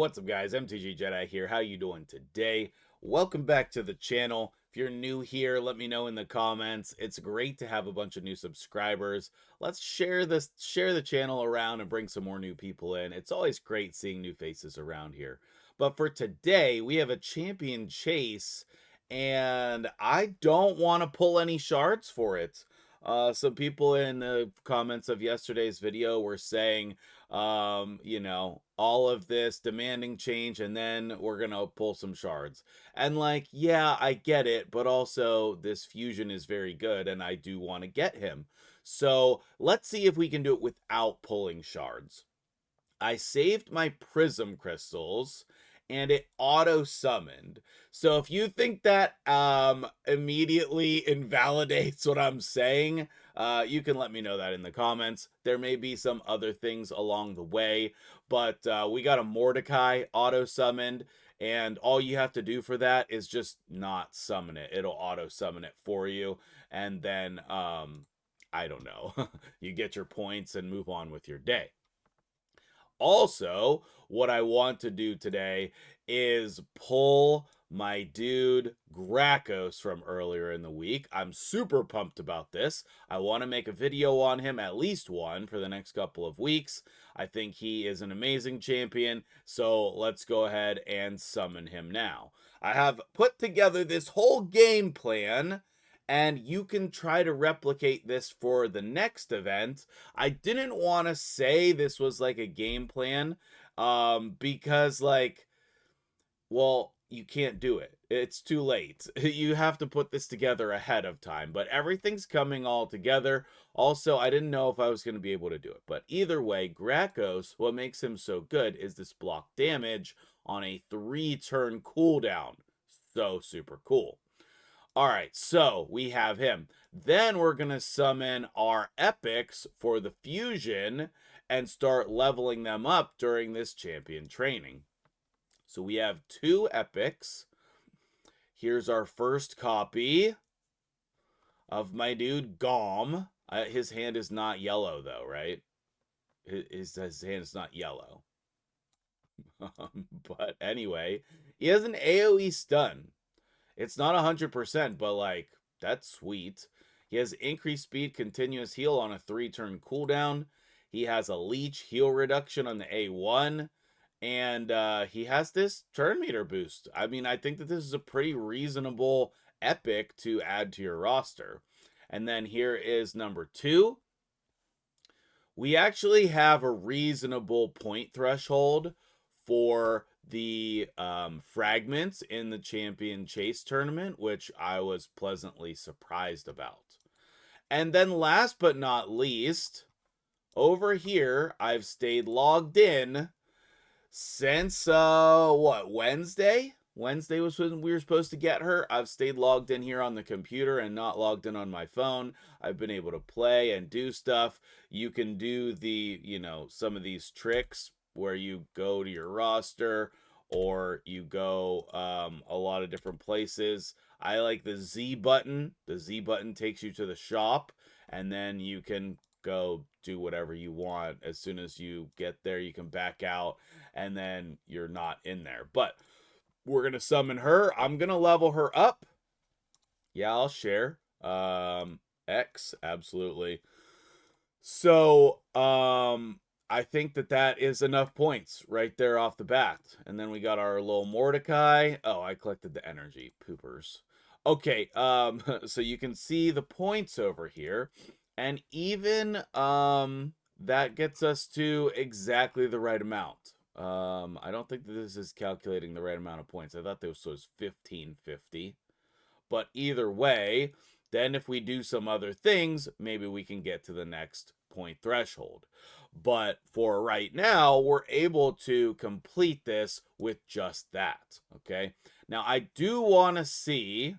What's up, guys? MtgJedi here. How you doing today? Welcome back to the channel. If you're new here, let me know in the comments. It's great to have a bunch of new subscribers. Let's share the channel around and bring some more new people in. It's always great seeing new faces around here. But for today, we have a champion chase, and I don't want to pull any shards for it. Some people in the comments of yesterday's video were saying, all of this demanding change, and then we're gonna pull some shards. And like, yeah, I get it, but also this fusion is very good, and I do want to get him. So let's see if we can do it without pulling shards. I saved my prism crystals and it auto summoned. So if you think that immediately invalidates what I'm saying, you can let me know that in the comments. There may be some other things along the way, but we got a Mordecai auto summoned, and all you have to do for that is just not summon it. It'll auto summon it for you, and then I don't know. You get your points and move on with your day. Also, what I want to do today is pull my dude Graos from earlier in the week. I'm super pumped about this. I want to make a video on him, at least one, for the next couple of weeks. I think he is an amazing champion, so let's go ahead and summon him now. I have put together this whole game plan, and you can try to replicate this for the next event. I didn't want to say this was like a game plan because like, well, you can't do it. It's too late. You have to put this together ahead of time, but everything's coming all together. Also, I didn't know if I was going to be able to do it, but either way, Graos, what makes him so good is this block damage on a 3-turn cooldown. So super cool. All right, so we have him. Then we're going to summon our epics for the fusion and start leveling them up during this champion training. So we have 2 epics. Here's our first copy of my dude Gom. His hand is not yellow though, right? His hand is not yellow. But anyway, he has an AoE stun. It's not 100%, but like, that's sweet. He has increased speed, continuous heal on a 3-turn cooldown. He has a leech heal reduction on the A1. And he has this turn meter boost. I mean, I think that this is a pretty reasonable epic to add to your roster. And then here is number 2. We actually have a reasonable point threshold for the fragments in the champion chase tournament, which I was pleasantly surprised about. And then last but not least, over here, I've stayed logged in since Wednesday was when we were supposed to get her. I've stayed logged in here on the computer and not logged in on my phone. I've been able to play and do stuff. You can do the some of these tricks where you go to your roster or you go a lot of different places. I like the Z button. The Z button takes you to the shop, and then you can go do whatever you want. As soon as you get there, you can back out, and then you're not in there. But we're going to summon her. I'm going to level her up. Yeah, I'll share. X, absolutely. So, I think that is enough points right there off the bat. And then we got our little Mordecai. Oh, I collected the energy. Poopers. Okay, so you can see the points over here. And even that gets us to exactly the right amount. I don't think that this is calculating the right amount of points. I thought this was 1550. But either way, then if we do some other things, maybe we can get to the next point threshold. But for right now, we're able to complete this with just that. Okay. Now, I do want to see...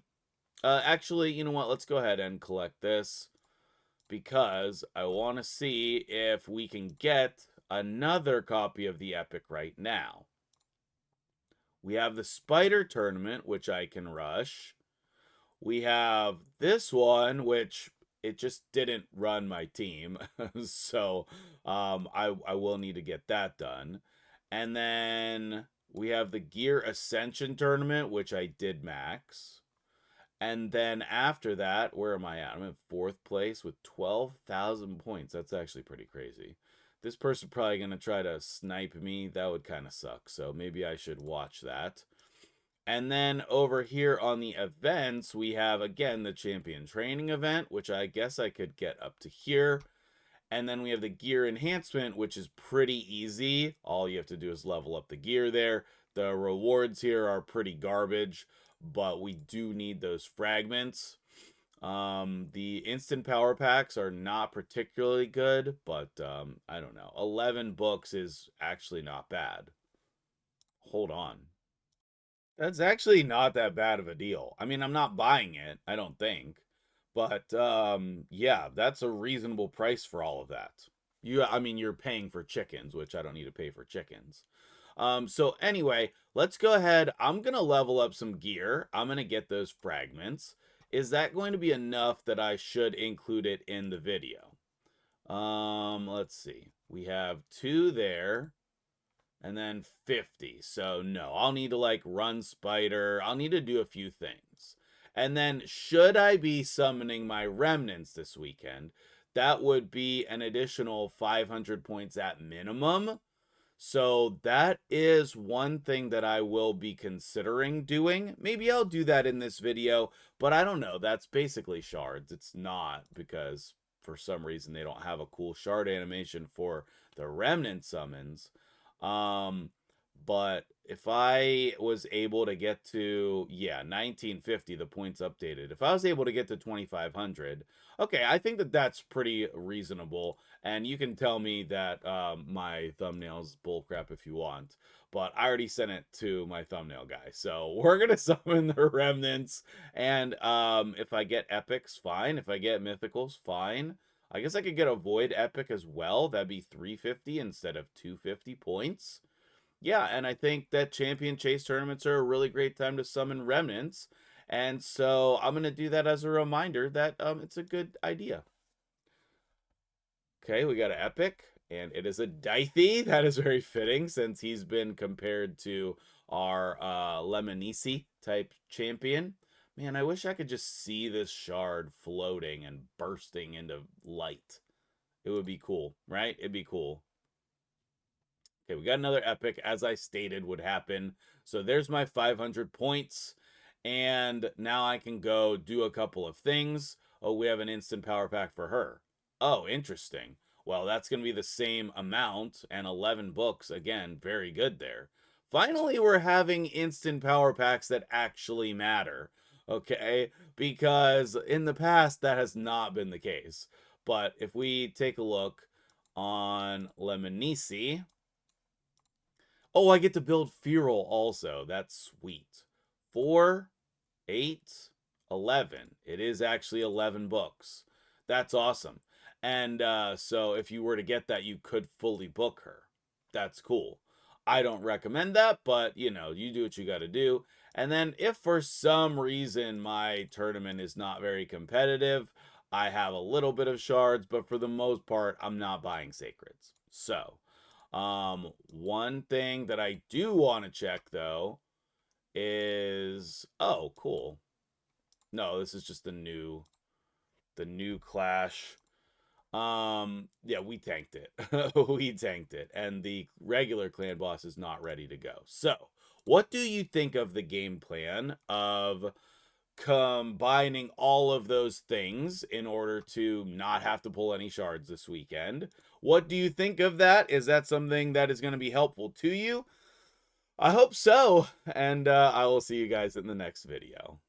actually, you know what? Let's go ahead and collect this, because I want to see if we can get another copy of the epic right now. We have the Spider Tournament, which I can rush. We have this one, which it just didn't run my team. So I will need to get that done. And then we have the Gear Ascension Tournament, which I did max. And then after that, where am I at? I'm in 4th place with 12,000 points. That's actually pretty crazy. This person probably going to try to snipe me. That would kind of suck. So maybe I should watch that. And then over here on the events, we have, again, the champion training event, which I guess I could get up to here. And then we have the gear enhancement, which is pretty easy. All you have to do is level up the gear there. The rewards here are pretty garbage, but we do need those fragments. The instant power packs are not particularly good, but I don't know. 11 books is actually not bad. Hold on. That's actually not that bad of a deal. I mean, I'm not buying it, I don't think. But yeah, that's a reasonable price for all of that. I mean, you're paying for chickens, which I don't need to pay for chickens. So anyway, let's go ahead. I'm going to level up some gear. I'm going to get those fragments. Is that going to be enough that I should include it in the video? Let's see. We have 2 there. And then 50. So no, I'll need to like run spider. I'll need to do a few things. And then should I be summoning my remnants this weekend, that would be an additional 500 points at minimum. So that is one thing that I will be considering doing. Maybe I'll do that in this video, but I don't know. That's basically shards. It's not, because for some reason they don't have a cool shard animation for the remnant summons. But if I was able to get to, yeah, 1950, the points updated. If I was able to get to 2500, okay, I think that that's pretty reasonable. And you can tell me that my thumbnail's bullcrap if you want. But I already sent it to my thumbnail guy. So we're going to summon the remnants. And if I get epics, fine. If I get mythicals, fine. I guess I could get a void epic as well. That'd be 350 instead of 250 points. Yeah, and I think that champion chase tournaments are a really great time to summon remnants. And so I'm going to do that as a reminder that it's a good idea. Okay, we got an epic, and it is a Dithy. That is very fitting since he's been compared to our Lemonisi type champion. Man, I wish I could just see this shard floating and bursting into light. It would be cool, right? It'd be cool. Okay, we got another epic, as I stated would happen. So there's my 500 points. And now I can go do a couple of things. Oh, we have an instant power pack for her. Oh, interesting. Well, that's going to be the same amount and 11 books. Again, very good there. Finally, we're having instant power packs that actually matter. Okay, because in the past, that has not been the case. But if we take a look on Lemonisi, oh, I get to build Feral also. That's sweet. 4, 8, 11. It is actually 11 books. That's awesome. And so if you were to get that, you could fully book her. That's cool. I don't recommend that, but, you know, you do what you got to do. And then if for some reason my tournament is not very competitive, I have a little bit of shards, but for the most part, I'm not buying sacreds. So, one thing that I do want to check, though, is... Oh, cool. No, this is just the new Clash. Yeah, we tanked it. We tanked it. And the regular clan boss is not ready to go. So, what do you think of the game plan of combining all of those things in order to not have to pull any shards this weekend? What do you think of that? Is that something that is going to be helpful to you? I hope so. And I will see you guys in the next video.